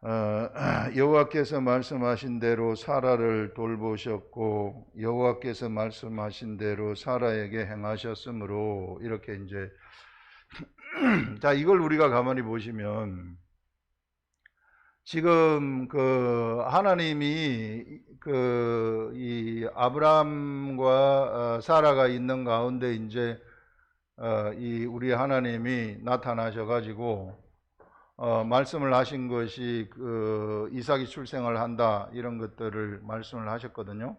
여호와께서 말씀하신 대로 사라를 돌보셨고 여호와께서 말씀하신 대로 사라에게 행하셨으므로 이렇게 이제 자, 이걸 우리가 가만히 보시면 지금 그 하나님이 이 아브라함과 사라가 있는 가운데 이제 이 우리 하나님이 나타나셔 가지고 말씀을 하신 것이 이삭이 출생을 한다 이런 것들을 말씀을 하셨거든요.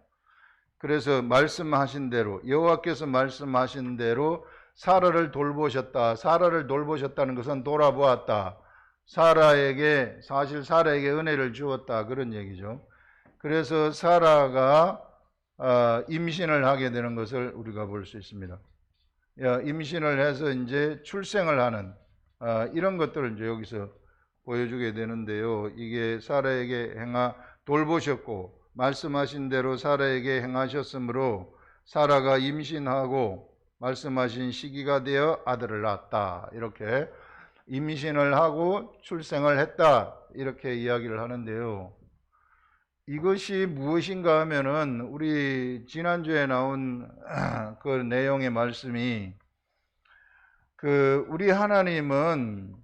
그래서 말씀하신 대로 여호와께서 말씀하신 대로 사라를 돌보셨다. 사라를 돌보셨다는 것은 돌아보았다. 사실 사라에게 은혜를 주었다 그런 얘기죠. 그래서 사라가 임신을 하게 되는 것을 우리가 볼 수 있습니다. 임신을 해서 이제 출생을 하는 이런 것들을 이제 여기서 보여주게 되는데요. 이게 사라에게 돌보셨고 말씀하신 대로 사라에게 행하셨으므로 사라가 임신하고 말씀하신 시기가 되어 아들을 낳았다. 이렇게 임신을 하고 출생을 했다. 이렇게 이야기를 하는데요. 이것이 무엇인가 하면은 우리 지난주에 나온 그 내용의 말씀이 우리 하나님은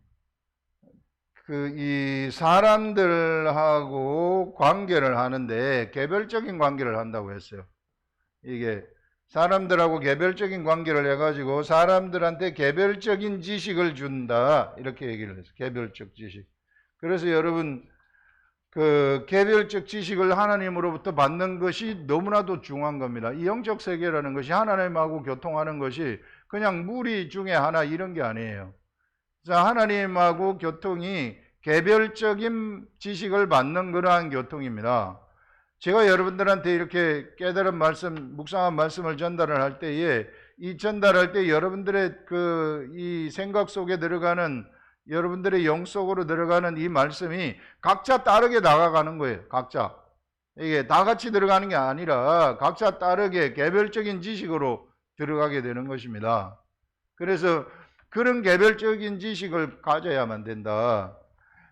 이 사람들하고 관계를 하는데 개별적인 관계를 한다고 했어요. 이게 사람들하고 개별적인 관계를 해가지고 사람들한테 개별적인 지식을 준다 이렇게 얘기를 했어요. 개별적 지식. 그래서 여러분 개별적 지식을 하나님으로부터 받는 것이 너무나도 중요한 겁니다. 이 영적 세계라는 것이 하나님하고 교통하는 것이 그냥 무리 중에 하나 이런 게 아니에요. 자, 하나님하고 교통이 개별적인 지식을 받는 그러한 교통입니다. 제가 여러분들한테 이렇게 깨달은 말씀, 묵상한 말씀을 전달을 할 때에 이 전달할 때 여러분들의 이 생각 속에 들어가는 여러분들의 영 속으로 들어가는 이 말씀이 각자 다르게 나가가는 거예요. 각자. 이게 다 같이 들어가는 게 아니라 각자 다르게 개별적인 지식으로 들어가게 되는 것입니다. 그래서 그런 개별적인 지식을 가져야만 된다.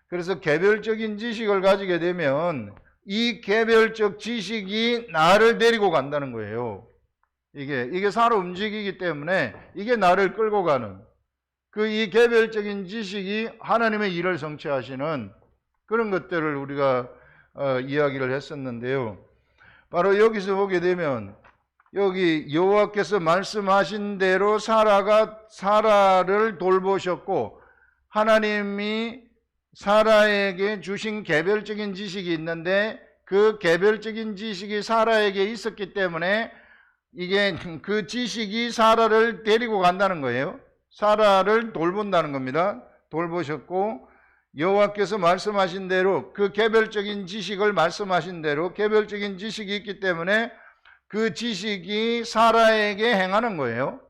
그래서 개별적인 지식을 가지게 되면 이 개별적 지식이 나를 데리고 간다는 거예요. 이게 살아 움직이기 때문에 이게 나를 끌고 가는 이 개별적인 지식이 하나님의 일을 성취하시는 그런 것들을 우리가 이야기를 했었는데요. 바로 여기서 보게 되면 여기 여호와께서 말씀하신 대로 사라를 돌보셨고 하나님이 사라에게 주신 개별적인 지식이 있는데 그 개별적인 지식이 사라에게 있었기 때문에 이게 그 지식이 사라를 데리고 간다는 거예요. 사라를 돌본다는 겁니다. 돌보셨고 여호와께서 말씀하신 대로 그 개별적인 지식을 말씀하신 대로 개별적인 지식이 있기 때문에 그 지식이 사라에게 행하는 거예요.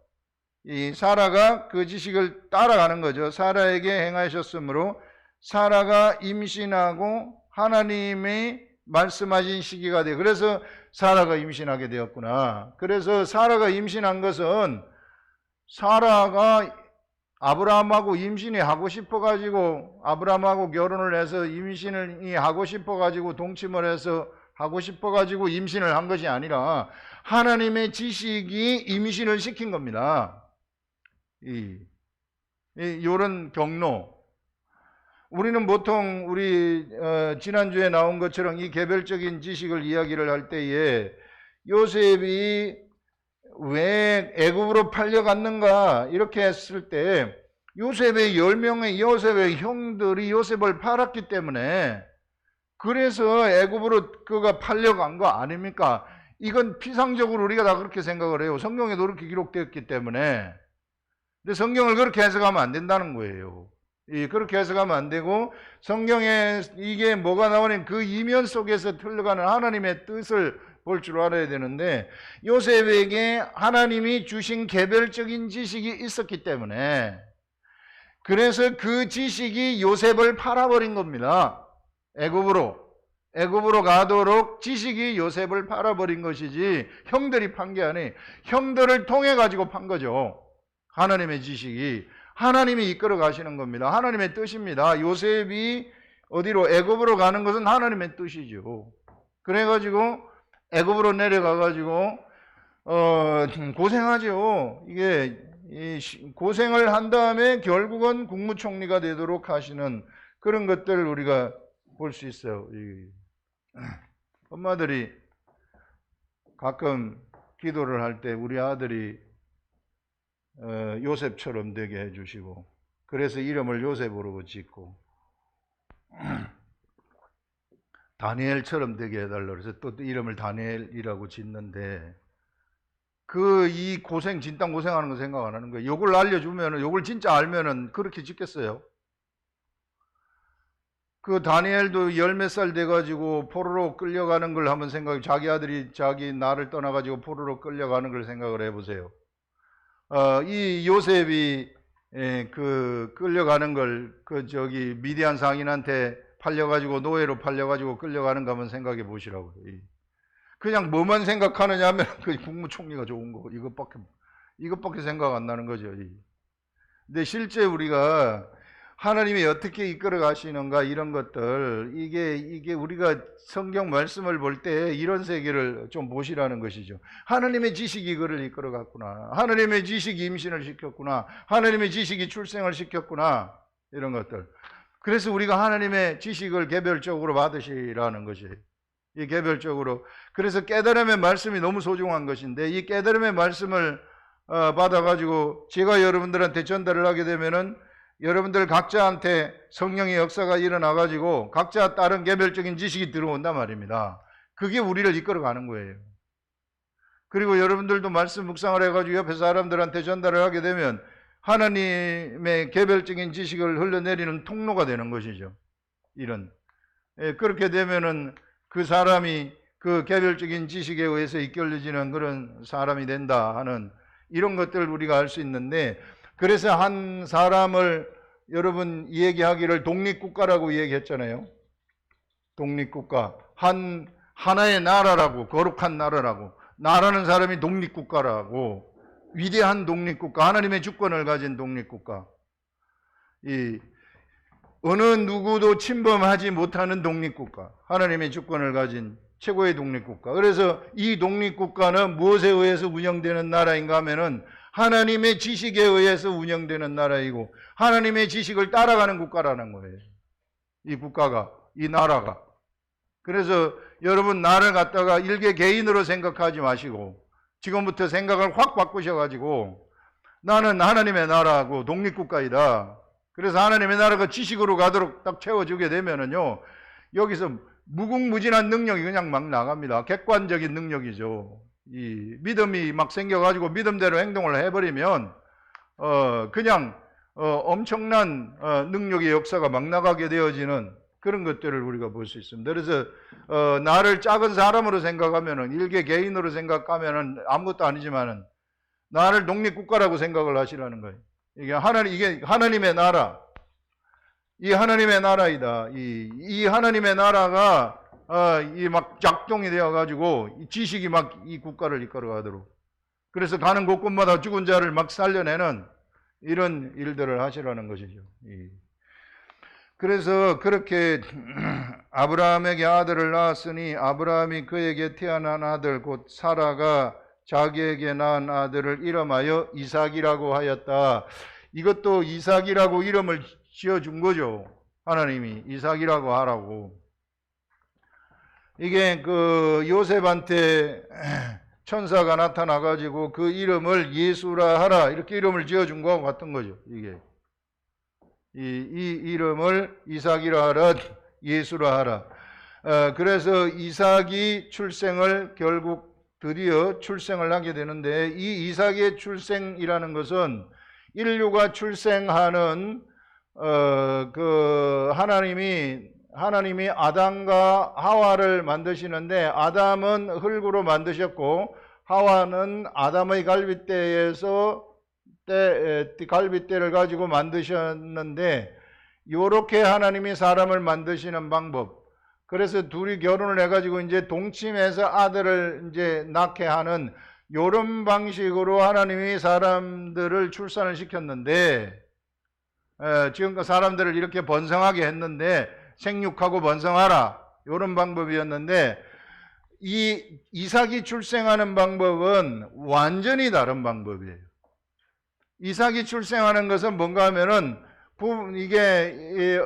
이 사라가 그 지식을 따라가는 거죠. 사라에게 행하셨으므로 사라가 임신하고 하나님이 말씀하신 시기가 돼. 그래서 사라가 임신하게 되었구나. 그래서 사라가 임신한 것은 사라가 아브라함하고 임신이 하고 싶어가지고 아브라함하고 결혼을 해서 임신을 하고 싶어가지고 동침을 해서 하고 싶어가지고 임신을 한 것이 아니라 하나님의 지식이 임신을 시킨 겁니다. 이런 경로. 우리는 보통 우리 지난주에 나온 것처럼 이 개별적인 지식을 이야기를 할 때에 요셉이 왜 애굽으로 팔려갔는가 이렇게 했을 때 요셉의 10명의 요셉의 형들이 요셉을 팔았기 때문에 그래서 애굽으로 그가 팔려간 거 아닙니까? 이건 피상적으로 우리가 다 그렇게 생각을 해요. 성경에도 그렇게 기록되었기 때문에. 근데 성경을 그렇게 해석하면 안 된다는 거예요. 그렇게 해석하면 안 되고 성경에 이게 뭐가 나오는 그 이면 속에서 흘러가는 하나님의 뜻을 볼 줄 알아야 되는데 요셉에게 하나님이 주신 개별적인 지식이 있었기 때문에 그래서 그 지식이 요셉을 팔아버린 겁니다. 애굽으로 가도록 지식이 요셉을 팔아버린 것이지 형들이 판 게 아니에요. 형들을 통해 가지고 판 거죠. 하나님의 지식이 하나님이 이끌어 가시는 겁니다. 하나님의 뜻입니다. 요셉이 어디로? 애굽으로 가는 것은 하나님의 뜻이죠. 그래가지고 애굽으로 내려가가지고 고생하죠. 이게 고생을 한 다음에 결국은 국무총리가 되도록 하시는 그런 것들을 우리가 볼 수 있어요. 엄마들이 가끔 기도를 할 때 우리 아들이 요셉처럼 되게 해주시고, 그래서 이름을 요셉으로 짓고 다니엘처럼 되게 해달라고 해서 또 이름을 다니엘이라고 짓는데, 이 고생, 진땀 고생하는 거 생각 안 하는 거예요. 요걸 알려주면은, 요걸 진짜 알면은 그렇게 짓겠어요? 그 다니엘도 열 몇 살 돼가지고 포로로 끌려가는 걸 한번 생각해. 자기 아들이 자기 나를 떠나가지고 포로로 끌려가는 걸 생각을 해보세요. 이 요셉이 끌려가는 걸 미디안 상인한테 팔려가지고 노예로 팔려가지고 끌려가는 거 한번 생각해 보시라고요. 그냥 뭐만 생각하느냐 하면 그 국무총리가 좋은 거, 이것밖에 생각 안 나는 거죠. 근데 실제 우리가 하나님이 어떻게 이끌어 가시는가, 이런 것들, 이게 우리가 성경 말씀을 볼 때 이런 세계를 좀 보시라는 것이죠. 하나님의 지식이 그를 이끌어 갔구나. 하나님의 지식이 임신을 시켰구나. 하나님의 지식이 출생을 시켰구나. 이런 것들. 그래서 우리가 하나님의 지식을 개별적으로 받으시라는 것이에요. 이 개별적으로. 그래서 깨달음의 말씀이 너무 소중한 것인데, 이 깨달음의 말씀을 받아가지고 제가 여러분들한테 전달을 하게 되면은 여러분들 각자한테 성령의 역사가 일어나가지고 각자 다른 개별적인 지식이 들어온단 말입니다. 그게 우리를 이끌어가는 거예요. 그리고 여러분들도 말씀 묵상을 해가지고 옆에 사람들한테 전달을 하게 되면 하나님의 개별적인 지식을 흘러내리는 통로가 되는 것이죠. 그렇게 되면은 그 사람이 그 개별적인 지식에 의해서 이끌려지는 그런 사람이 된다 하는 이런 것들을 우리가 알 수 있는데, 그래서 한 사람을 여러분 얘기하기를 독립국가라고 얘기했잖아요. 독립국가. 하나의 나라라고, 거룩한 나라라고. 나라는 사람이 독립국가라고. 위대한 독립국가, 하나님의 주권을 가진 독립국가. 어느 누구도 침범하지 못하는 독립국가, 하나님의 주권을 가진 최고의 독립국가. 그래서 이 독립국가는 무엇에 의해서 운영되는 나라인가 하면은 하나님의 지식에 의해서 운영되는 나라이고, 하나님의 지식을 따라가는 국가라는 거예요. 이 국가가, 이 나라가. 그래서 여러분, 나를 갖다가 일개 개인으로 생각하지 마시고 지금부터 생각을 확 바꾸셔가지고 나는 하나님의 나라고 독립국가이다. 그래서 하나님의 나라가 지식으로 가도록 딱 채워주게 되면은요, 여기서 무궁무진한 능력이 그냥 막 나갑니다. 객관적인 능력이죠. 이 믿음이 막 생겨가지고 믿음대로 행동을 해버리면 그냥 엄청난 능력의 역사가 막 나가게 되어지는 그런 것들을 우리가 볼 수 있습니다. 그래서 나를 작은 사람으로 생각하면은, 일개 개인으로 생각하면은 아무것도 아니지만은 나를 독립국가라고 생각을 하시라는 거예요. 이게 하나님의 나라, 이 하나님의 나라이다. 이 하나님의 나라가 이 막 작동이 되어가지고 이 지식이 막 이 국가를 이끌어가도록, 그래서 가는 곳곳마다 죽은 자를 막 살려내는 이런 일들을 하시라는 것이죠. 그래서 그렇게 아브라함에게 아들을 낳았으니 아브라함이 그에게 태어난 아들 곧 사라가 자기에게 낳은 아들을 이름하여 이삭이라고 하였다. 이것도 이삭이라고 이름을 지어준 거죠. 하나님이 이삭이라고 하라고. 이게 그 요셉한테 천사가 나타나가지고 그 이름을 예수라 하라, 이렇게 이름을 지어준 거하고 같은 거죠. 이 이름을 이삭이라 하라, 예수라 하라. 그래서 이삭이 결국 드디어 출생을 하게 되는데, 이 이삭의 출생이라는 것은 인류가 출생하는 하나님이 아담과 하와를 만드시는데, 아담은 흙으로 만드셨고 하와는 아담의 갈빗대를 가지고 만드셨는데, 요렇게 하나님이 사람을 만드시는 방법, 그래서 둘이 결혼을 해가지고 이제 동침해서 아들을 이제 낳게 하는 요런 방식으로 하나님이 사람들을 출산을 시켰는데, 지금까지 사람들을 이렇게 번성하게 했는데, 생육하고 번성하라 이런 방법이었는데 이 이삭이 출생하는 방법은 완전히 다른 방법이에요. 이삭이 출생하는 것은 뭔가 하면은 이게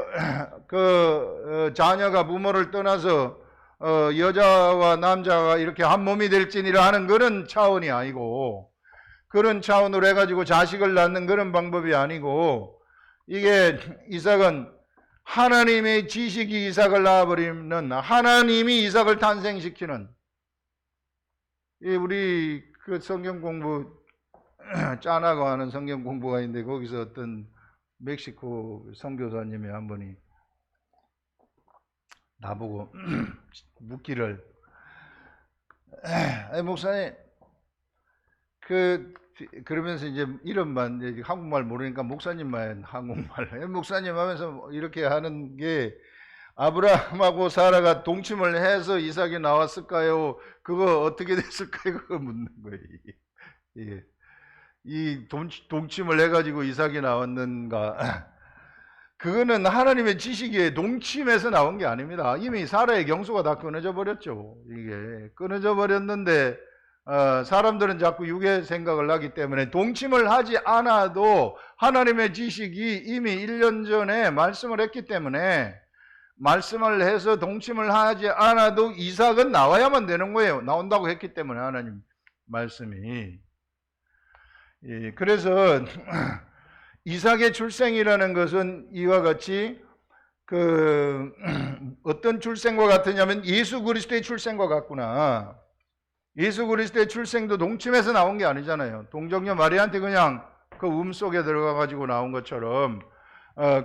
자녀가 부모를 떠나서 여자와 남자가 이렇게 한 몸이 될지니라 하는 그런 차원이 아니고, 그런 차원으로 해가지고 자식을 낳는 그런 방법이 아니고, 이게 이삭은 하나님의 지식이 이삭을 낳아버리는, 하나님이 이삭을 탄생시키는, 우리 그 성경 공부 짜나고 하는 성경 공부가 있는데 거기서 어떤 멕시코 선교사님이 한 분이 나보고 묻기를, 목사님 그러면서 이제 이름만 이제 한국말 모르니까 목사님만 한국말, 목사님 하면서 이렇게 하는 게, 아브라함하고 사라가 동침을 해서 이삭이 나왔을까요? 그거 어떻게 됐을까요? 그거 묻는 거예요. 예. 이 동침을 해가지고 이삭이 나왔는가? 그거는 하나님의 지식에 동침해서 나온 게 아닙니다. 이미 사라의 경수가 다 끊어져 버렸죠. 이게 끊어져 버렸는데 사람들은 자꾸 육의 생각을 하기 때문에 동침을 하지 않아도 하나님의 지식이 이미 1년 전에 말씀을 했기 때문에, 말씀을 해서 동침을 하지 않아도 이삭은 나와야만 되는 거예요. 나온다고 했기 때문에 하나님 말씀이. 예, 그래서 이삭의 출생이라는 것은 이와 같이 어떤 출생과 같으냐면 예수 그리스도의 출생과 같구나. 예수 그리스도의 출생도 동침해서 나온 게 아니잖아요. 동정녀 마리아한테 그냥 그 속에 들어가 가지고 나온 것처럼,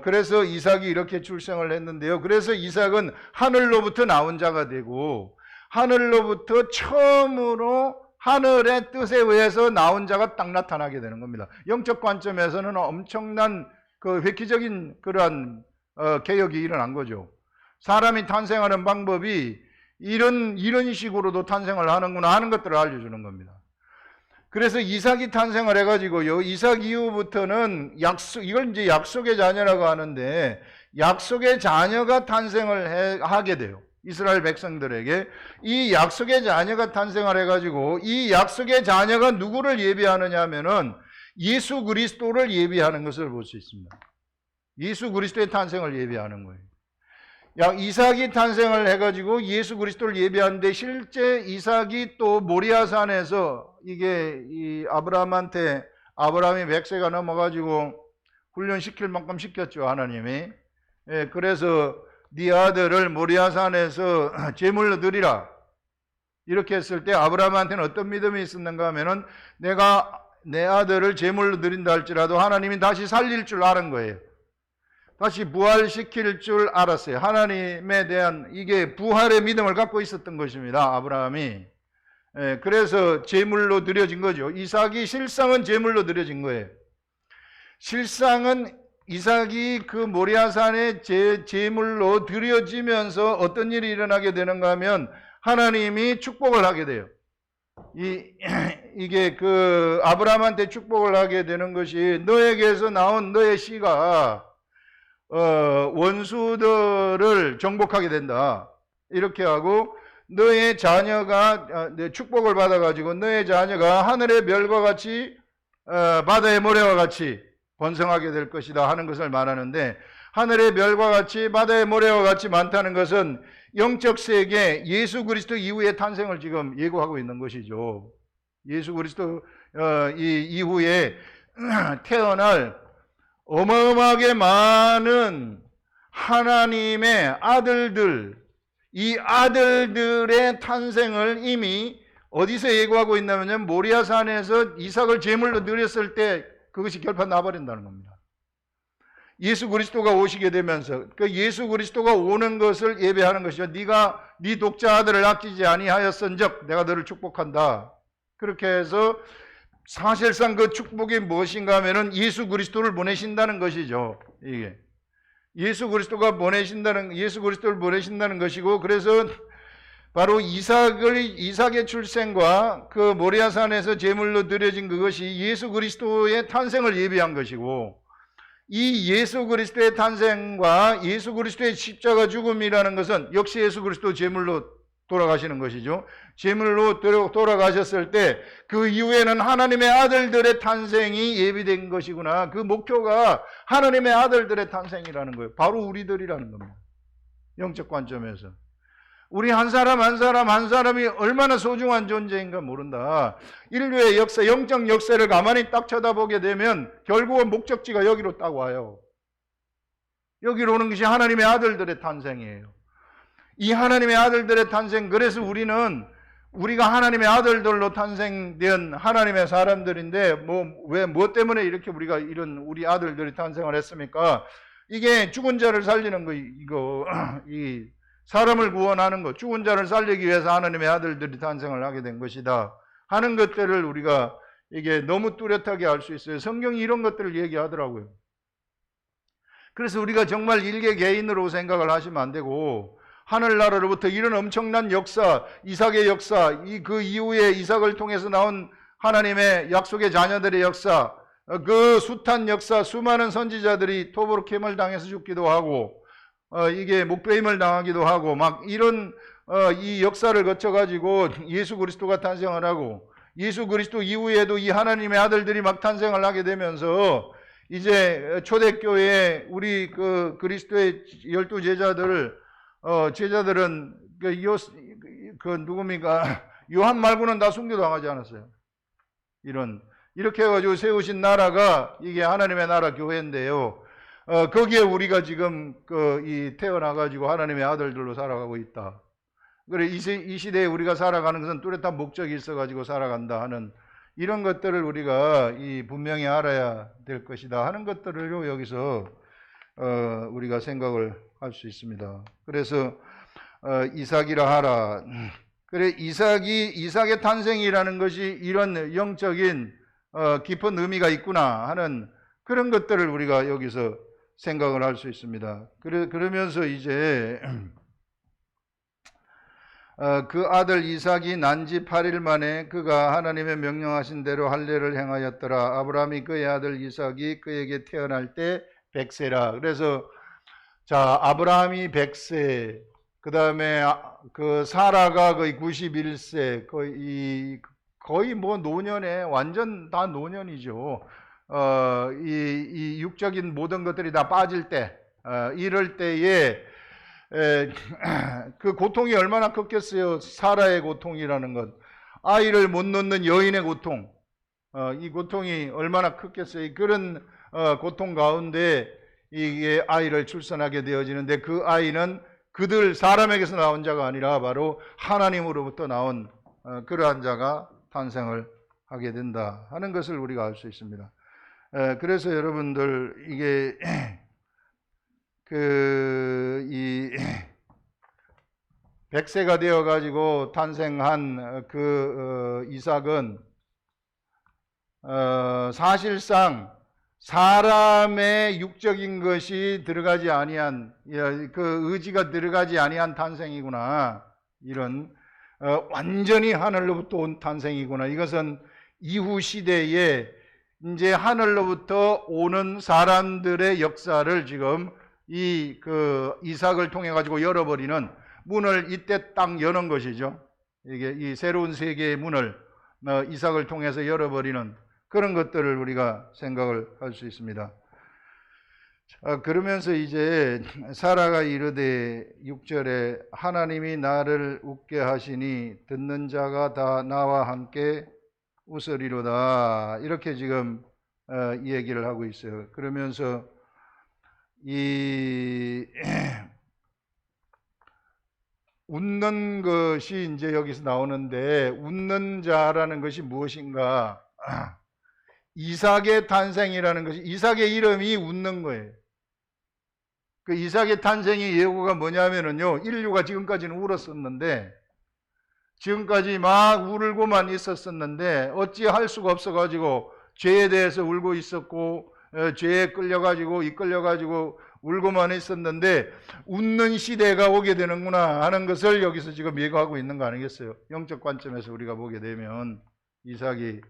그래서 이삭이 이렇게 출생을 했는데요. 그래서 이삭은 하늘로부터 나온 자가 되고, 하늘로부터 처음으로 하늘의 뜻에 의해서 나온 자가 딱 나타나게 되는 겁니다. 영적 관점에서는 엄청난 획기적인 그러한 개혁이 일어난 거죠. 사람이 탄생하는 방법이 이런 식으로도 탄생을 하는구나 하는 것들을 알려주는 겁니다. 그래서 이삭이 탄생을 해가지고요, 이삭 이후부터는 이걸 이제 약속의 자녀라고 하는데, 약속의 자녀가 탄생을 하게 돼요. 이스라엘 백성들에게 이 약속의 자녀가 탄생을 해가지고, 이 약속의 자녀가 누구를 예비하느냐 하면은 예수 그리스도를 예비하는 것을 볼 수 있습니다. 예수 그리스도의 탄생을 예비하는 거예요. 이삭이 탄생을 해가지고 예수 그리스도를 예비하는데, 실제 이삭이 또 모리아산에서 이 아브라함한테, 아브라함이 100세가 넘어가지고 훈련시킬 만큼 시켰죠, 하나님이. 예, 그래서 네 아들을 모리아산에서 제물로 드리라 이렇게 했을 때 아브라함한테는 어떤 믿음이 있었는가 하면은, 내가 내 아들을 제물로 드린다 할지라도 하나님이 다시 살릴 줄 아는 거예요. 다시 부활시킬 줄 알았어요. 하나님에 대한 이게 부활의 믿음을 갖고 있었던 것입니다, 아브라함이. 그래서 제물로 드려진 거죠. 이삭이 실상은 제물로 드려진 거예요. 실상은 이삭이 그 모리아산에 제물로 드려지면서 어떤 일이 일어나게 되는가 하면, 하나님이 축복을 하게 돼요. 이게 아브라함한테 축복을 하게 되는 것이, 너에게서 나온 너의 씨가 원수들을 정복하게 된다 이렇게 하고, 너의 자녀가 축복을 받아가지고 너의 자녀가 하늘의 별과 같이 바다의 모래와 같이 번성하게 될 것이다 하는 것을 말하는데, 하늘의 별과 같이 바다의 모래와 같이 많다는 것은 영적 세계 예수 그리스도 이후의 탄생을 지금 예고하고 있는 것이죠. 예수 그리스도 이후에 태어날 어마어마하게 많은 하나님의 아들들, 이 아들들의 탄생을 이미 어디서 예고하고 있냐면, 모리아산에서 이삭을 제물로 드렸을 때 그것이 결판 나버린다는 겁니다. 예수 그리스도가 오시게 되면서, 그 예수 그리스도가 오는 것을 예배하는 것이죠. 네가 네 독자 아들을 아끼지 아니하였은즉 내가 너를 축복한다. 그렇게 해서 사실상 그 축복이 무엇인가 하면은 예수 그리스도를 보내신다는 것이죠. 이게 예수 그리스도를 보내신다는 것이고, 그래서 바로 이삭의 출생과 그 모리아산에서 제물로 드려진 그것이 예수 그리스도의 탄생을 예비한 것이고, 이 예수 그리스도의 탄생과 예수 그리스도의 십자가 죽음이라는 것은 역시 예수 그리스도 제물로 돌아가시는 것이죠. 제물로 돌아가셨을 때 그 이후에는 하나님의 아들들의 탄생이 예비된 것이구나. 그 목표가 하나님의 아들들의 탄생이라는 거예요. 바로 우리들이라는 겁니다. 영적 관점에서. 우리 한 사람 한 사람이 얼마나 소중한 존재인가 모른다. 인류의 역사, 영적 역사를 가만히 딱 쳐다보게 되면 결국은 목적지가 여기로 딱 와요. 여기로 오는 것이 하나님의 아들들의 탄생이에요. 이 하나님의 아들들의 탄생, 그래서 우리가 하나님의 아들들로 탄생된 하나님의 사람들인데, 뭐 때문에 이렇게 우리가 이런 우리 아들들이 탄생을 했습니까? 이게 죽은 자를 살리는 거, 이 사람을 구원하는 것, 죽은 자를 살리기 위해서 하나님의 아들들이 탄생을 하게 된 것이다 하는 것들을 우리가 이게 너무 뚜렷하게 알 수 있어요. 성경이 이런 것들을 얘기하더라고요. 그래서 우리가 정말 일개 개인으로 생각을 하시면 안 되고, 하늘나라로부터 이런 엄청난 역사, 이삭의 역사, 그 이후에 이삭을 통해서 나온 하나님의 약속의 자녀들의 역사, 그 숱한 역사, 수많은 선지자들이 토보로 캠을 당해서 죽기도 하고, 이게 목배임을 당하기도 하고, 막 이런 이 역사를 거쳐가지고 예수 그리스도가 탄생을 하고, 예수 그리스도 이후에도 이 하나님의 아들들이 막 탄생을 하게 되면서 이제 초대교회에 우리 그 그리스도의 12제자들은 누굽니까? 요한 말고는 다 순교당하지 않았어요. 이렇게 해가지고 세우신 나라가 이게 하나님의 나라 교회인데요. 거기에 우리가 지금 태어나가지고 하나님의 아들들로 살아가고 있다. 그래, 이 시대에 우리가 살아가는 것은 뚜렷한 목적이 있어가지고 살아간다 하는 이런 것들을 우리가 분명히 알아야 될 것이다 하는 것들을 여기서 우리가 생각을 할 수 있습니다. 그래서 이삭이라 하라. 그래, 이삭의 탄생이라는 것이 이런 영적인 깊은 의미가 있구나 하는 그런 것들을 우리가 여기서 생각을 할 수 있습니다. 그러면서 이제 그 아들 이삭이 난 지 8일 만에 그가 하나님의 명령하신 대로 할례를 행하였더라. 아브라함이 그의 아들 이삭이 그에게 태어날 때 100세라. 그래서 자, 아브라함이 100세, 그 다음에 그 사라가 거의 91세, 거의 뭐 노년에 완전 다 노년이죠. 이 육적인 모든 것들이 다 빠질 때, 이럴 때에 그 고통이 얼마나 컸겠어요. 사라의 고통이라는 것, 아이를 못 낳는 여인의 고통, 이 고통이 얼마나 컸겠어요. 그런 고통 가운데 이게 아이를 출산하게 되어지는데, 그 아이는 그들 사람에게서 나온 자가 아니라 바로 하나님으로부터 나온 그러한 자가 탄생을 하게 된다 하는 것을 우리가 알 수 있습니다. 그래서 여러분들 이게 이 100세가 되어 가지고 탄생한 그 이삭은 사실상 사람의 육적인 것이 들어가지 아니한, 그 의지가 들어가지 아니한 탄생이구나, 이런 완전히 하늘로부터 온 탄생이구나. 이것은 이후 시대에 이제 하늘로부터 오는 사람들의 역사를 지금 그 이삭을 통해 가지고 열어버리는 문을 이때 딱 여는 것이죠. 이게 이 새로운 세계의 문을 이삭을 통해서 열어버리는 그런 것들을 우리가 생각을 할 수 있습니다. 그러면서 이제 사라가 이르되 6절에 하나님이 나를 웃게 하시니 듣는 자가 다 나와 함께 웃으리로다, 이렇게 지금 이 얘기를 하고 있어요. 그러면서 이 웃는 것이 이제 여기서 나오는데, 웃는 자라는 것이 무엇인가? 이삭의 탄생이라는 것이, 이삭의 이름이 웃는 거예요. 그 이삭의 탄생의 예고가 뭐냐면은요, 인류가 지금까지는 울었었는데, 지금까지 막 울고만 있었었는데 어찌할 수가 없어가지고 죄에 대해서 울고 있었고, 죄에 끌려가지고 이끌려가지고 울고만 있었는데 웃는 시대가 오게 되는구나 하는 것을 여기서 지금 예고하고 있는 거 아니겠어요? 영적 관점에서 우리가 보게 되면 이삭이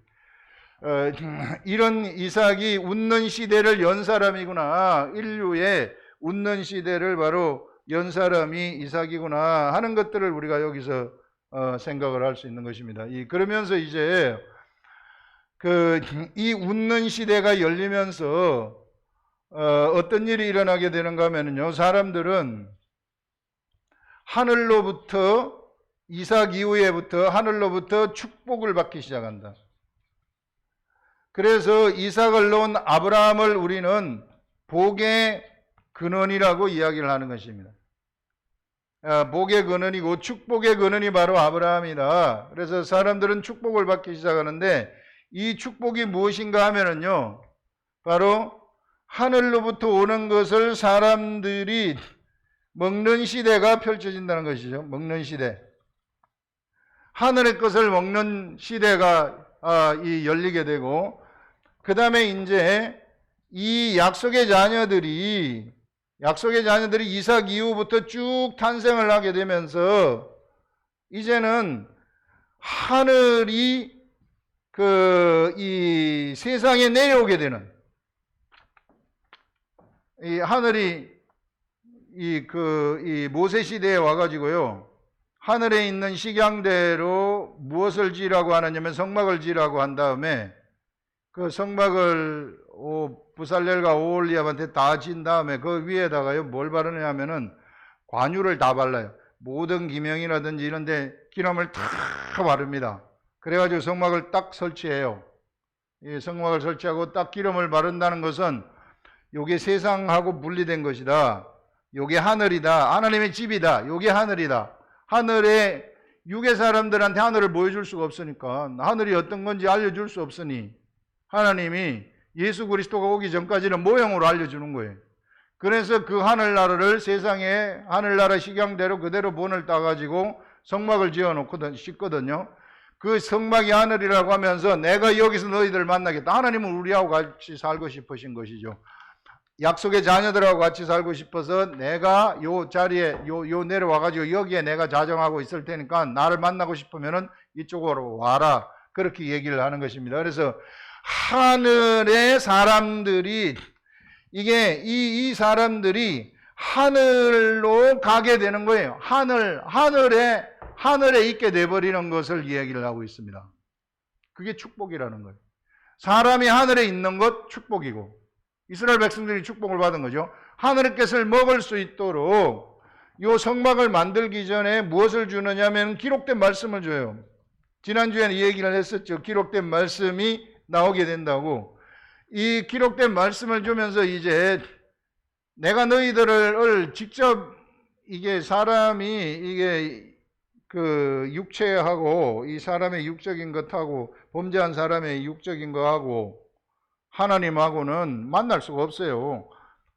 이런 이삭이 웃는 시대를 연 사람이구나, 인류의 웃는 시대를 바로 연 사람이 이삭이구나 하는 것들을 우리가 여기서 생각을 할 수 있는 것입니다. 그러면서 이제 이 웃는 시대가 열리면서 어떤 일이 일어나게 되는가 하면요, 사람들은 하늘로부터, 이삭 이후에부터 하늘로부터 축복을 받기 시작한다. 그래서 이삭을 놓은 아브라함을 우리는 복의 근원이라고 이야기를 하는 것입니다. 복의 근원이고 축복의 근원이 바로 아브라함이다. 그래서 사람들은 축복을 받기 시작하는데, 이 축복이 무엇인가 하면은요, 바로 하늘로부터 오는 것을 사람들이 먹는 시대가 펼쳐진다는 것이죠. 먹는 시대. 하늘의 것을 먹는 시대가 열리게 되고, 그 다음에 이제 이 약속의 자녀들이 이삭 이후부터 쭉 탄생을 하게 되면서 이제는 하늘이 이 세상에 내려오게 되는, 이 하늘이 이 모세 시대에 와가지고요, 하늘에 있는 식양대로 무엇을 지으라고 하느냐면 성막을 지으라고 한 다음에 그 성막을 부살렐과 오홀리압한테 다 진 다음에 그 위에다가요 뭘 바르냐면은 관유를 다 발라요. 모든 기명이라든지 이런 데 기름을 다 바릅니다. 그래가지고 성막을 딱 설치해요. 이 성막을 설치하고 딱 기름을 바른다는 것은 요게 세상하고 분리된 것이다. 요게 하늘이다. 하나님의 집이다. 요게 하늘이다. 하늘에 육의 사람들한테 하늘을 보여줄 수가 없으니까, 하늘이 어떤 건지 알려줄 수 없으니 하나님이 예수 그리스도가 오기 전까지는 모형으로 알려주는 거예요. 그래서 그 하늘나라를 세상에 하늘나라 식양대로 그대로 본을 따가지고 성막을 짓거든요. 그 성막이 하늘이라고 하면서 내가 여기서 너희들을 만나겠다. 하나님은 우리하고 같이 살고 싶으신 것이죠. 약속의 자녀들하고 같이 살고 싶어서 내가 요 자리에 요 내려와가지고 여기에 내가 자정하고 있을 테니까 나를 만나고 싶으면은 이쪽으로 와라. 그렇게 얘기를 하는 것입니다. 그래서 하늘의 사람들이, 이게 이 사람들이 하늘로 가게 되는 거예요. 하늘에 있게 돼버리는 것을 이야기를 하고 있습니다. 그게 축복이라는 거예요. 사람이 하늘에 있는 것 축복이고, 이스라엘 백성들이 축복을 받은 거죠. 하늘의 것을 먹을 수 있도록 이 성막을 만들기 전에 무엇을 주느냐면 기록된 말씀을 줘요. 지난주에는 이 얘기를 했었죠. 기록된 말씀이 나오게 된다고. 이 기록된 말씀을 주면서 이제 내가 너희들을 직접, 이게 사람이 이게 그 육체하고 이 사람의 육적인 것하고 범죄한 사람의 육적인 거하고 하나님하고는 만날 수가 없어요.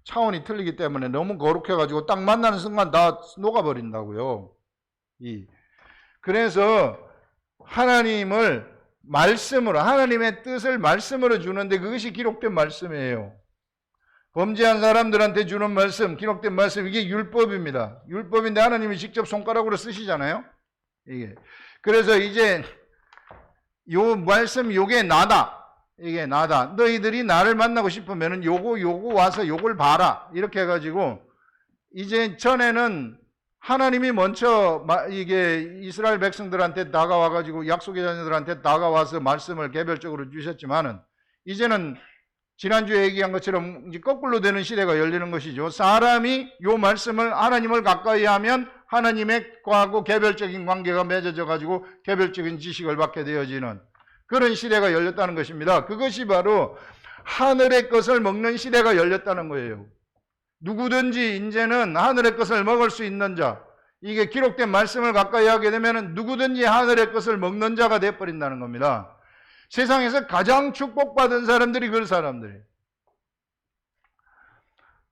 차원이 틀리기 때문에 너무 거룩해가지고 딱 만나는 순간 다 녹아버린다고요. 그래서 하나님을 말씀으로, 하나님의 뜻을 말씀으로 주는데 그것이 기록된 말씀이에요. 범죄한 사람들한테 주는 말씀, 기록된 말씀, 이게 율법입니다. 율법인데 하나님이 직접 손가락으로 쓰시잖아요. 이게. 그래서 이제 요 말씀, 요게 나다. 이게 나다. 너희들이 나를 만나고 싶으면은 요거 와서 요걸 봐라. 이렇게 해가지고, 이제 전에는 하나님이 먼저 이게 이스라엘 백성들한테 다가와가지고 약속의 자녀들한테 다가와서 말씀을 개별적으로 주셨지만은, 이제는 지난주에 얘기한 것처럼 이제 거꾸로 되는 시대가 열리는 것이죠. 사람이 요 말씀을, 하나님을 가까이 하면 하나님의 과하고 개별적인 관계가 맺어져 가지고 개별적인 지식을 받게 되어지는 그런 시대가 열렸다는 것입니다. 그것이 바로 하늘의 것을 먹는 시대가 열렸다는 거예요. 누구든지 이제는 하늘의 것을 먹을 수 있는 자, 이게 기록된 말씀을 가까이 하게 되면 누구든지 하늘의 것을 먹는 자가 되어버린다는 겁니다. 세상에서 가장 축복받은 사람들이 그 사람들이에요.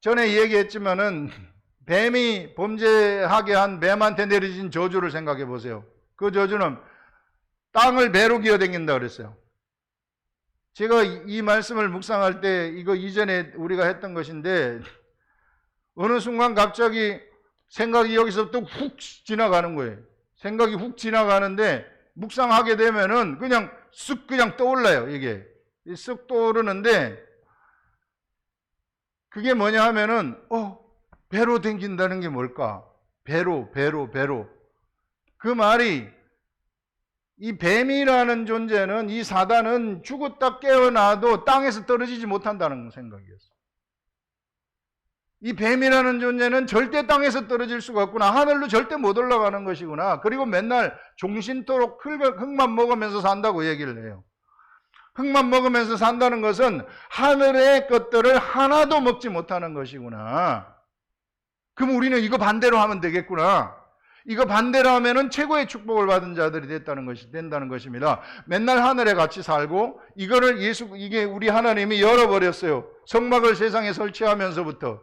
전에 얘기했지만은 뱀이 범죄하게 한 뱀한테 내려진 저주를 생각해 보세요. 그 저주는 땅을 배로 기어다닌다 그랬어요. 제가 이 말씀을 묵상할 때 이거 이전에 우리가 했던 것인데, 어느 순간 갑자기 생각이 여기서부터 훅 지나가는 거예요. 생각이 훅 지나가는데 묵상하게 되면은 그냥 쑥 그냥 떠올라요. 이게 쓱 떠오르는데 그게 뭐냐 하면은 배로 댕긴다는 게 뭘까? 배로. 그 말이 이 뱀이라는 존재는, 이 사단은 죽었다 깨어나도 땅에서 떨어지지 못한다는 생각이었어요. 이 뱀이라는 존재는 절대 땅에서 떨어질 수가 없구나. 하늘로 절대 못 올라가는 것이구나. 그리고 맨날 종신토록 흙만 먹으면서 산다고 얘기를 해요. 흙만 먹으면서 산다는 것은 하늘의 것들을 하나도 먹지 못하는 것이구나. 그럼 우리는 이거 반대로 하면 되겠구나. 이거 반대로 하면은 최고의 축복을 받은 자들이 된다는 것입니다. 맨날 하늘에 같이 살고, 이게 우리 하나님이 열어버렸어요. 성막을 세상에 설치하면서부터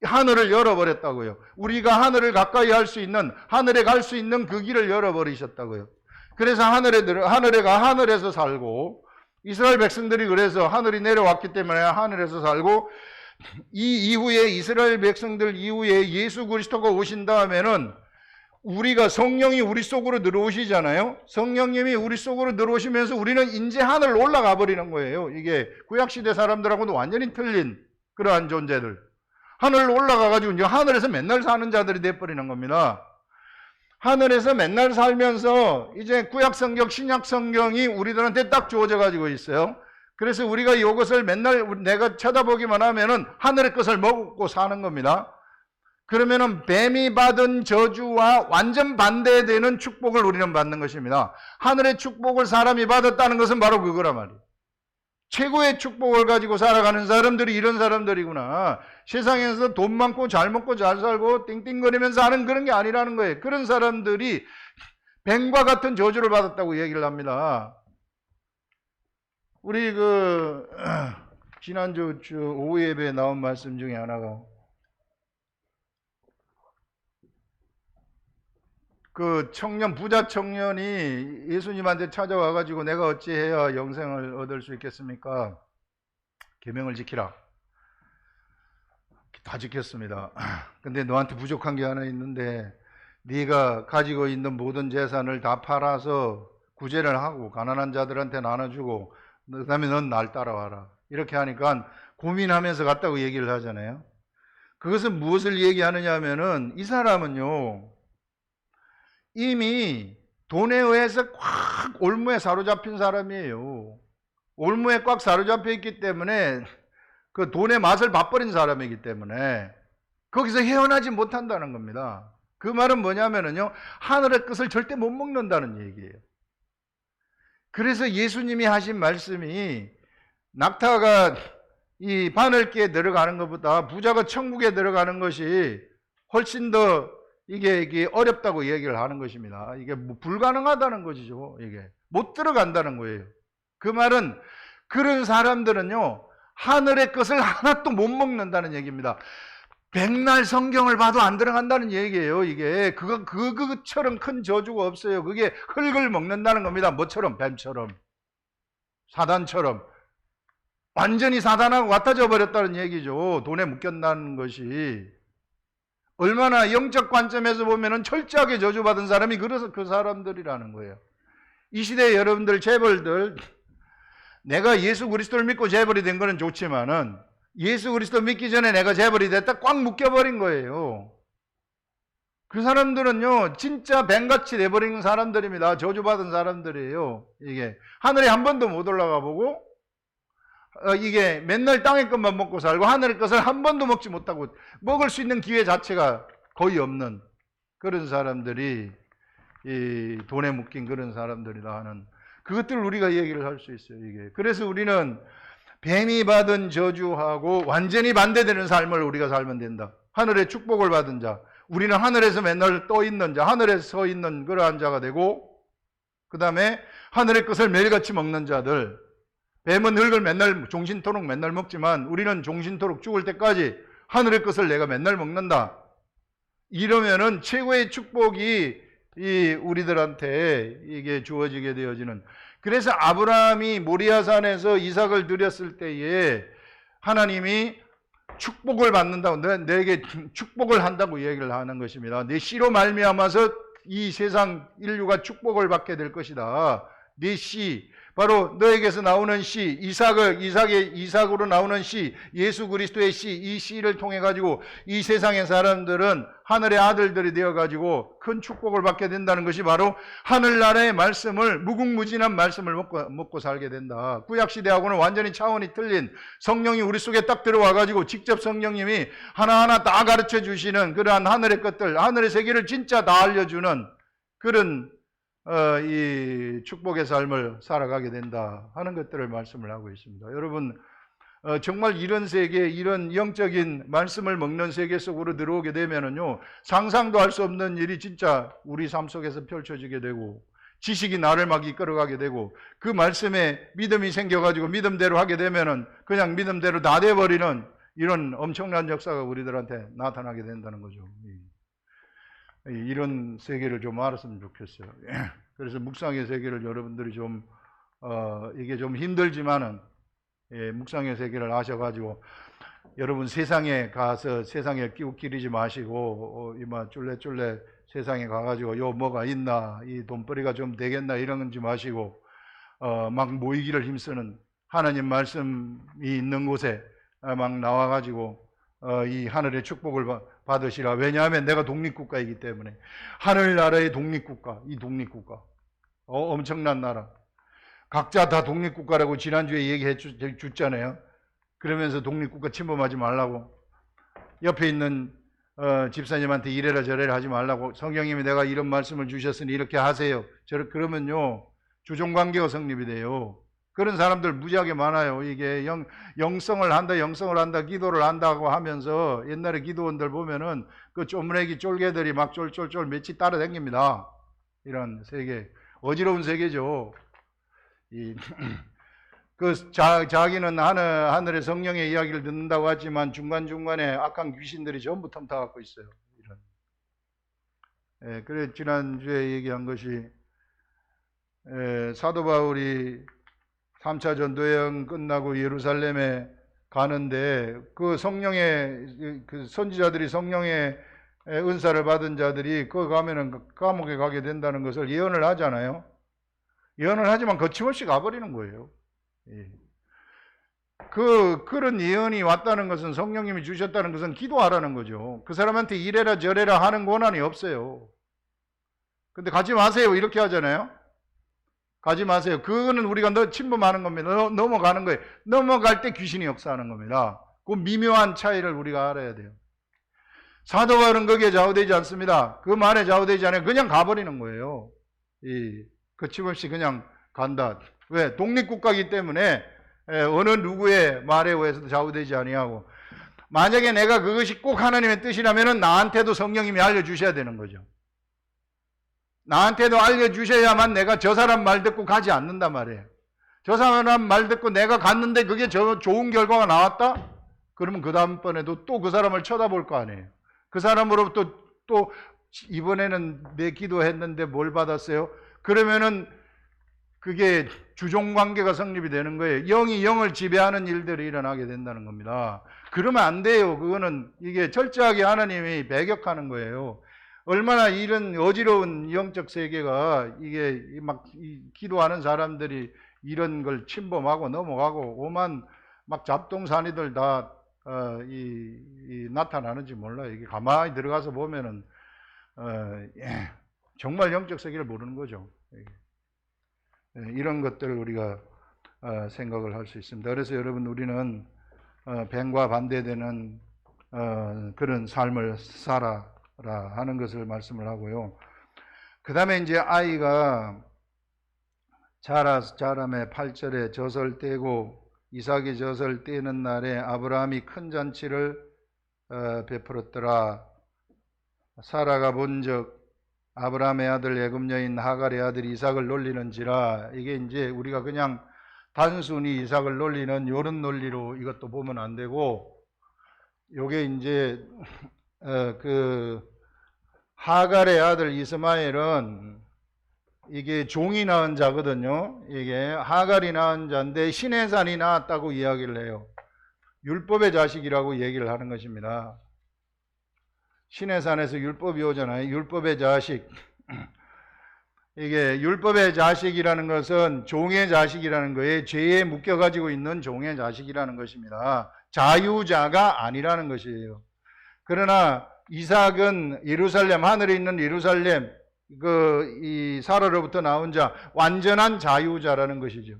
하늘을 열어버렸다고요. 우리가 하늘을 가까이 할 수 있는, 하늘에 갈 수 있는 그 길을 열어버리셨다고요. 그래서 하늘에서 살고, 이스라엘 백성들이 그래서 하늘이 내려왔기 때문에 하늘에서 살고, 이 이후에 이스라엘 백성들 이후에 예수 그리스도가 오신 다음에는 우리가 성령이 우리 속으로 들어오시잖아요. 성령님이 우리 속으로 들어오시면서 우리는 이제 하늘 올라가 버리는 거예요. 이게 구약시대 사람들하고는 완전히 틀린 그러한 존재들. 하늘로 올라가가지고 이제 하늘에서 맨날 사는 자들이 돼버리는 겁니다. 하늘에서 맨날 살면서 이제 구약성경, 신약성경이 우리들한테 딱 주어져 가지고 있어요. 그래서 우리가 이것을 맨날 내가 쳐다보기만 하면은 하늘의 것을 먹고 사는 겁니다. 그러면은 뱀이 받은 저주와 완전 반대되는 축복을 우리는 받는 것입니다. 하늘의 축복을 사람이 받았다는 것은 바로 그거란 말이에요. 최고의 축복을 가지고 살아가는 사람들이 이런 사람들이구나. 세상에서 돈 많고 잘 먹고 잘 살고 띵띵거리면서 하는 그런 게 아니라는 거예요. 그런 사람들이 뱀과 같은 저주를 받았다고 얘기를 합니다. 우리 지난주 오후 예배에 나온 말씀 중에 하나가 부자 청년이 예수님한테 찾아와가지고 내가 어찌해야 영생을 얻을 수 있겠습니까? 계명을 지키라. 다 지켰습니다. 근데 너한테 부족한 게 하나 있는데 네가 가지고 있는 모든 재산을 다 팔아서 구제를 하고 가난한 자들한테 나눠주고 그 다음에 넌 날 따라와라. 이렇게 하니까 고민하면서 갔다고 얘기를 하잖아요. 그것은 무엇을 얘기하느냐 하면은 이 사람은요 이미 돈에 의해서 꽉 올무에 사로잡힌 사람이에요. 올무에 꽉 사로잡혀 있기 때문에 그 돈의 맛을 봐버린 사람이기 때문에 거기서 헤어나지 못한다는 겁니다. 그 말은 뭐냐면은요 하늘의 것을 절대 못 먹는다는 얘기예요. 그래서 예수님이 하신 말씀이 낙타가 이 바늘기에 들어가는 것보다 부자가 천국에 들어가는 것이 훨씬 더 이게 어렵다고 얘기를 하는 것입니다. 이게 불가능하다는 것이죠. 이게 못 들어간다는 거예요. 그 말은 그런 사람들은요 하늘의 것을 하나도 못 먹는다는 얘기입니다. 백날 성경을 봐도 안 들어간다는 얘기예요. 이게 그것처럼 큰 저주가 없어요. 그게 흙을 먹는다는 겁니다. 뭐처럼? 뱀처럼, 사단처럼 완전히 사단하고 같아져 버렸다는 얘기죠. 돈에 묶였다는 것이 얼마나 영적 관점에서 보면은 철저하게 저주받은 사람이 그래서 그 사람들이라는 거예요. 이 시대에 여러분들 재벌들, 내가 예수 그리스도를 믿고 재벌이 된 거는 좋지만은 예수 그리스도 믿기 전에 내가 재벌이 됐다 꽉 묶여버린 거예요. 그 사람들은요 진짜 뱀같이 돼버린 사람들입니다. 저주받은 사람들이에요. 이게 하늘에 한 번도 못 올라가 보고 이게 맨날 땅의 것만 먹고 살고 하늘의 것을 한 번도 먹지 못하고 먹을 수 있는 기회 자체가 거의 없는 그런 사람들이 이 돈에 묶인 그런 사람들이다 하는 그것들을 우리가 얘기를 할 수 있어요. 이게 그래서 우리는 뱀이 받은 저주하고 완전히 반대되는 삶을 우리가 살면 된다. 하늘의 축복을 받은 자, 우리는 하늘에서 맨날 떠 있는 자, 하늘에 서 있는 그러한 자가 되고, 그 다음에 하늘의 것을 매일같이 먹는 자들. 뱀은 흙을 맨날 종신토록 맨날 먹지만 우리는 종신토록 죽을 때까지 하늘의 것을 내가 맨날 먹는다. 이러면은 최고의 축복이 이 우리들한테 이게 주어지게 되어지는. 그래서 아브라함이 모리아산에서 이삭을 드렸을 때에 하나님이 축복을 받는다고, 내게 축복을 한다고 얘기를 하는 것입니다. 내 씨로 말미암아서 이 세상 인류가 축복을 받게 될 것이다. 네 씨, 바로 너에게서 나오는 씨, 이삭으로 나오는 씨, 예수 그리스도의 씨, 이 씨를 통해 가지고 이 세상의 사람들은 하늘의 아들들이 되어 가지고 큰 축복을 받게 된다는 것이 바로 하늘나라의 말씀을, 무궁무진한 말씀을 먹고 살게 된다. 구약 시대하고는 완전히 차원이 틀린, 성령이 우리 속에 딱 들어와 가지고 직접 성령님이 하나하나 다 가르쳐 주시는 그러한 하늘의 것들, 하늘의 세계를 진짜 다 알려주는 그런 이 축복의 삶을 살아가게 된다 하는 것들을 말씀을 하고 있습니다. 여러분, 정말 이런 세계, 이런 영적인 말씀을 먹는 세계 속으로 들어오게 되면은요, 상상도 할 수 없는 일이 진짜 우리 삶 속에서 펼쳐지게 되고, 지식이 나를 막 이끌어가게 되고, 그 말씀에 믿음이 생겨가지고 믿음대로 하게 되면은 그냥 믿음대로 다 돼버리는 이런 엄청난 역사가 우리들한테 나타나게 된다는 거죠. 이런 세계를 좀 알았으면 좋겠어요. 그래서 묵상의 세계를 여러분들이 좀 이게 좀 힘들지만은 묵상의 세계를 아셔가지고 여러분 세상에 가서 세상에 끼리지 마시고 이마 쫄래쫄래 세상에 가가지고 요 뭐가 있나, 이 돈벌이가 좀 되겠나 이런 건지 마시고 막 모이기를 힘쓰는 하나님 말씀이 있는 곳에 막 나와가지고 이 하늘의 축복을 받으시라. 왜냐하면 내가 독립국가이기 때문에. 하늘나라의 독립국가, 이 독립국가 엄청난 나라, 각자 다 독립국가라고 지난주에 얘기해 줬잖아요. 그러면서 독립국가 침범하지 말라고, 옆에 있는 집사님한테 이래라 저래라 하지 말라고, 성령님이 내가 이런 말씀을 주셨으니 이렇게 하세요. 그러면요 주종관계가 성립이 돼요. 그런 사람들 무지하게 많아요. 이게 영성을 한다, 기도를 한다고 하면서 옛날에 기도원들 보면은 그 쪼무레기 쫄개들이 막 쫄쫄쫄 며칠 따라다닙니다. 이런 세계, 어지러운 세계죠. 자기는 하늘의 성령의 이야기를 듣는다고 하지만 중간중간에 악한 귀신들이 전부 텀타갖고 있어요. 그래 지난주에 얘기한 것이 사도 바울이 3차 전도여행 끝나고 예루살렘에 가는데 그 성령의 그 선지자들이 성령의 은사를 받은 자들이 그 가면은 감옥에 가게 된다는 것을 예언을 하잖아요. 예언을 하지만 거침없이 가버리는 거예요. 그런 예언이 왔다는 것은, 성령님이 주셨다는 것은 기도하라는 거죠. 그 사람한테 이래라 저래라 하는 권한이 없어요. 근데 가지 마세요 이렇게 하잖아요. 가지 마세요. 그거는 우리가 침범하는 겁니다. 넘어가는 거예요. 넘어갈 때 귀신이 역사하는 겁니다. 그 미묘한 차이를 우리가 알아야 돼요. 사도 바울은 거기에 좌우되지 않습니다. 그 말에 좌우되지 않아요. 그냥 가버리는 거예요. 거침없이 그냥 간다. 왜? 독립국가이기 때문에 어느 누구의 말에 의해서도 좌우되지 아니하고, 만약에 내가 그것이 꼭 하나님의 뜻이라면 나한테도 성령님이 알려주셔야 되는 거죠. 나한테도 알려주셔야만 내가 저 사람 말 듣고 가지 않는단 말이에요. 저 사람 말 듣고 내가 갔는데 그게 좋은 결과가 나왔다? 그러면 그 다음번에도 또 그 사람을 쳐다볼 거 아니에요. 그 사람으로부터 또 이번에는 내 기도했는데 뭘 받았어요? 그러면은 그게 주종관계가 성립이 되는 거예요. 영이 영을 지배하는 일들이 일어나게 된다는 겁니다. 그러면 안 돼요. 그거는 이게 철저하게 하나님이 배격하는 거예요. 얼마나 이런 어지러운 영적 세계가 이게 막 기도하는 사람들이 이런 걸 침범하고 넘어가고 오만 막 잡동사니들 다 나타나는지 몰라요. 이게 가만히 들어가서 보면은 정말 영적 세계를 모르는 거죠. 이런 것들을 우리가 생각을 할 수 있습니다. 그래서 여러분, 우리는 뱀과 반대되는 그런 삶을 살아라 하는 것을 말씀을 하고요. 그 다음에 이제 아이가 자라매 8절에 젖을 떼고 이삭이 젖을 떼는 날에 아브라함이 큰 잔치를 베풀었더라. 사라가 본즉 아브라함의 아들 애굽 여인 하갈의 아들 이삭을 놀리는지라. 이게 이제 우리가 그냥 단순히 이삭을 놀리는 이런 논리로 이것도 보면 안 되고, 요게 이제 그 하갈의 아들 이스마엘은 이게 종이 낳은 자거든요. 이게 하갈이 낳은 자인데 신의 산이 낳았다고 이야기를 해요. 율법의 자식이라고 얘기를 하는 것입니다. 신의 산에서 율법이 오잖아요. 율법의 자식. 이게 율법의 자식이라는 것은 종의 자식이라는 거에 죄에 묶여가지고 있는 종의 자식이라는 것입니다. 자유자가 아니라는 것이에요. 그러나 이삭은 예루살렘, 하늘에 있는 예루살렘, 이 사라로부터 나온 자, 완전한 자유자라는 것이죠.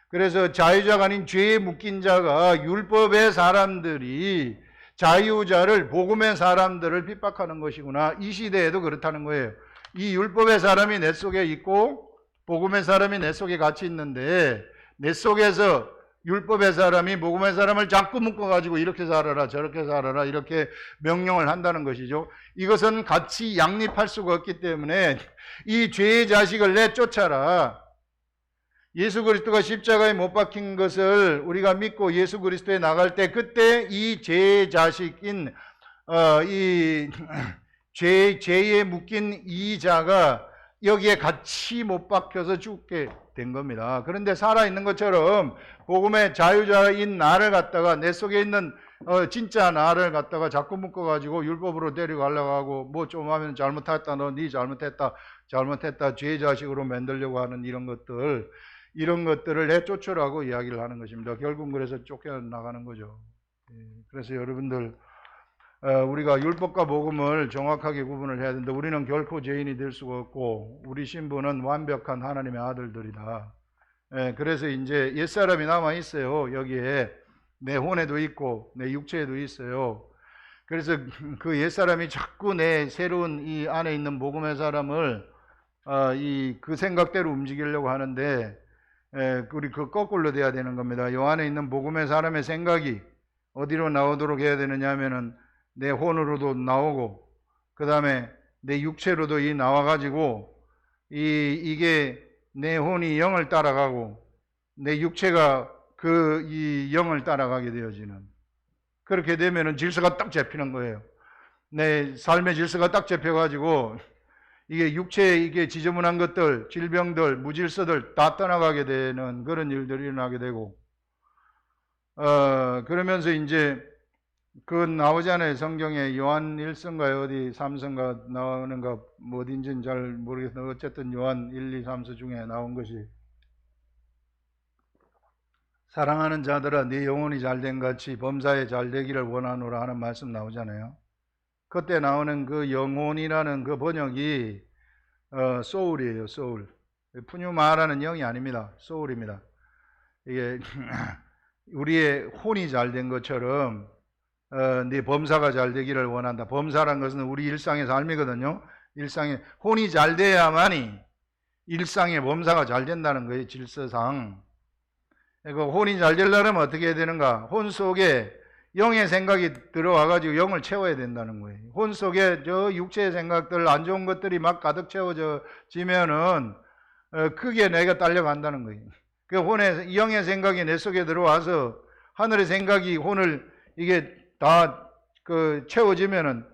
그래서 자유자가 아닌 죄에 묶인 자가 율법의 사람들이 자유자를, 복음의 사람들을 핍박하는 것이구나. 이 시대에도 그렇다는 거예요. 이 율법의 사람이 내 속에 있고 복음의 사람이 내 속에 같이 있는데, 내 속에서 율법의 사람이 복음의 사람을 자꾸 묶어가지고 이렇게 살아라 저렇게 살아라 이렇게 명령을 한다는 것이죠. 이것은 같이 양립할 수가 없기 때문에 이 죄의 자식을 내쫓아라. 예수 그리스도가 십자가에 못 박힌 것을 우리가 믿고 예수 그리스도에 나갈 때, 그때 이 죄의 자식인 이 죄에 묶인 이 자가 여기에 같이 못 박혀서 죽게 된 겁니다. 그런데 살아있는 것처럼 복음의 자유자인 나를 갖다가, 내 속에 있는 진짜 나를 갖다가 자꾸 묶어가지고 율법으로 데려가려고 하고, 뭐 좀 하면 잘못했다, 너 네 잘못했다 죄의 자식으로 만들려고 하는 이런 것들을 내쫓으라고 이야기를 하는 것입니다. 결국 그래서 쫓겨나가는 거죠. 그래서 여러분들, 우리가 율법과 복음을 정확하게 구분을 해야 되는데, 우리는 결코 죄인이 될 수가 없고 우리 신부는 완벽한 하나님의 아들들이다. 그래서 이제 옛사람이 남아 있어요. 여기에 내 혼에도 있고 내 육체에도 있어요. 그래서 그 옛사람이 자꾸 내 새로운 이 안에 있는 복음의 사람을 그 생각대로 움직이려고 하는데, 우리 그 거꾸로 돼야 되는 겁니다. 요 안에 있는 복음의 사람의 생각이 어디로 나오도록 해야 되느냐 하면은 내 혼으로도 나오고, 그 다음에 내 육체로도 나와가지고 이게 내 혼이 영을 따라가고 내 육체가 이 영을 따라가게 되어지는, 그렇게 되면은 질서가 딱 잡히는 거예요. 내 삶의 질서가 딱 잡혀가지고 이게 육체에 이게 지저분한 것들, 질병들, 무질서들 다 떠나가게 되는 그런 일들이 일어나게 되고, 그러면서 이제 그 나오잖아요. 성경에 요한 1서인가 어디 3서인가 나오는가, 뭐 어딘지는 잘 모르겠는데 어쨌든 요한 1, 2, 3서 중에 나온 것이, 사랑하는 자들아 네 영혼이 잘된 같이 범사에 잘되기를 원하노라 하는 말씀 나오잖아요. 그때 나오는 그 영혼이라는 그 번역이 소울이에요. 소울. 푸뉴마라는 영이 아닙니다. 소울입니다. 이게 우리의 혼이 잘된 것처럼 네 범사가 잘 되기를 원한다. 범사란 것은 우리 일상의 삶이거든요. 일상에 혼이 잘 돼야만이 일상의 범사가 잘 된다는 거예요. 질서상. 그 혼이 잘 되려면 어떻게 해야 되는가? 혼 속에 영의 생각이 들어와가지고 영을 채워야 된다는 거예요. 혼 속에 저 육체의 생각들, 안 좋은 것들이 막 가득 채워지면은 크게 내가 딸려간다는 거예요. 그 혼의 영의 생각이 내 속에 들어와서 하늘의 생각이 혼을 이게 다 채워지면은,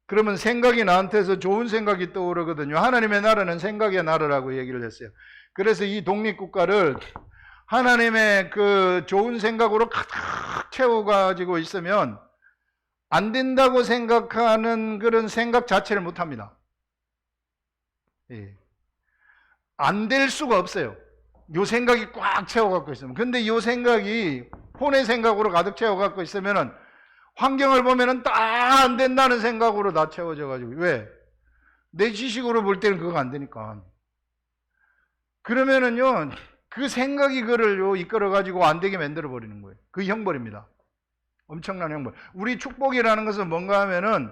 그러면 생각이 나한테서 좋은 생각이 떠오르거든요. 하나님의 나라는 생각의 나라라고 얘기를 했어요. 그래서 이 독립국가를 하나님의 그 좋은 생각으로 가득 채워가지고 있으면 안 된다고 생각하는 그런 생각 자체를 못 합니다. 안 될 수가 없어요. 요 생각이 꽉 채워갖고 있으면. 근데 요 생각이 혼의 생각으로 가득 채워갖고 있으면은 환경을 보면은 다 안 된다는 생각으로 다 채워져가지고. 왜? 내 지식으로 볼 때는 그거 안 되니까. 그러면은요, 그 생각이 그를 이끌어가지고 안 되게 만들어버리는 거예요. 그 형벌입니다. 엄청난 형벌. 우리 축복이라는 것은 뭔가 하면은,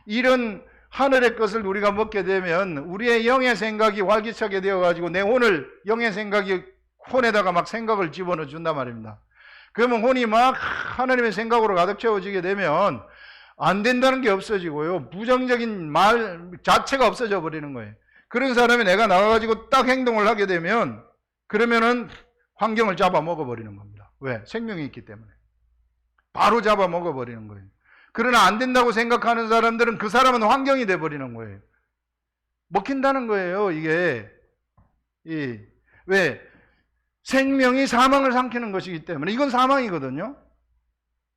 이런 하늘의 것을 우리가 먹게 되면 우리의 영의 생각이 활기차게 되어가지고 내 혼을, 영의 생각이 혼에다가 막 생각을 집어넣어 준단 말입니다. 그러면 혼이 막 하나님의 생각으로 가득 채워지게 되면 안 된다는 게 없어지고요, 부정적인 말 자체가 없어져 버리는 거예요. 그런 사람이 내가 나가가지고 딱 행동을 하게 되면, 그러면은 환경을 잡아 먹어버리는 겁니다. 왜? 생명이 있기 때문에. 바로 잡아 먹어버리는 거예요. 그러나 안 된다고 생각하는 사람들은 그 사람은 환경이 돼버리는 거예요. 먹힌다는 거예요, 이게. 왜? 생명이 사망을 삼키는 것이기 때문에. 이건 사망이거든요.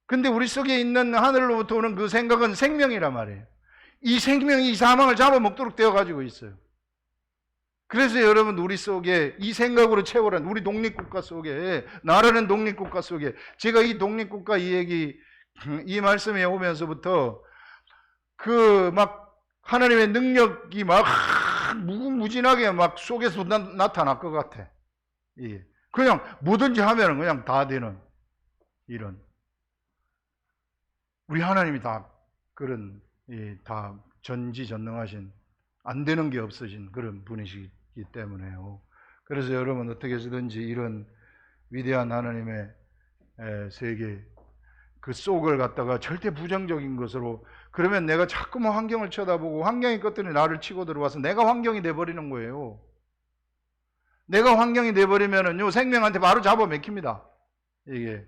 근데 우리 속에 있는 하늘로부터 오는 그 생각은 생명이란 말이에요. 이 생명이 이 사망을 잡아먹도록 되어 가지고 있어요. 그래서 여러분 우리 속에 이 생각으로 채워란 우리 독립국가 속에 나라는 독립국가 속에 제가 이 독립국가 이 얘기 이 말씀에 오면서부터 그 막 하나님의 능력이 막 무궁무진하게 막 속에서 나타날 것 같아. 예. 그냥 뭐든지 하면 그냥 다 되는 이런 우리 하나님이 다 그런 다 전지전능하신 안 되는 게 없으신 그런 분이시기 때문에요. 그래서 여러분 어떻게 해서든지 이런 위대한 하나님의 세계 그 속을 갖다가 절대 부정적인 것으로 그러면 내가 자꾸만 환경을 쳐다보고 환경이 것들이 나를 치고 들어와서 내가 환경이 돼버리는 거예요. 내가 환경이 돼버리면은요 생명한테 바로 잡아 맥힙니다. 이게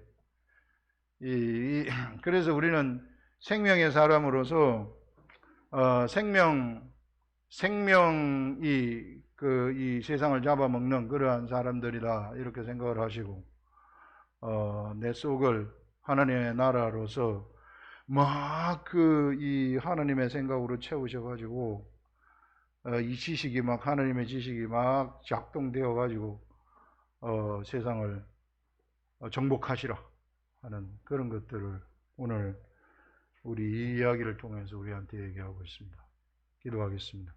그래서 우리는 생명의 사람으로서 생명이 이 세상을 잡아먹는 그러한 사람들이다 이렇게 생각을 하시고 내 속을 하나님의 나라로서 막 이 하나님의 생각으로 채우셔가지고 이 지식이 막 하나님의 지식이 막 작동되어 가지고 세상을 정복하시라 하는 그런 것들을 오늘 우리 이 이야기를 통해서 우리한테 얘기하고 있습니다. 기도하겠습니다.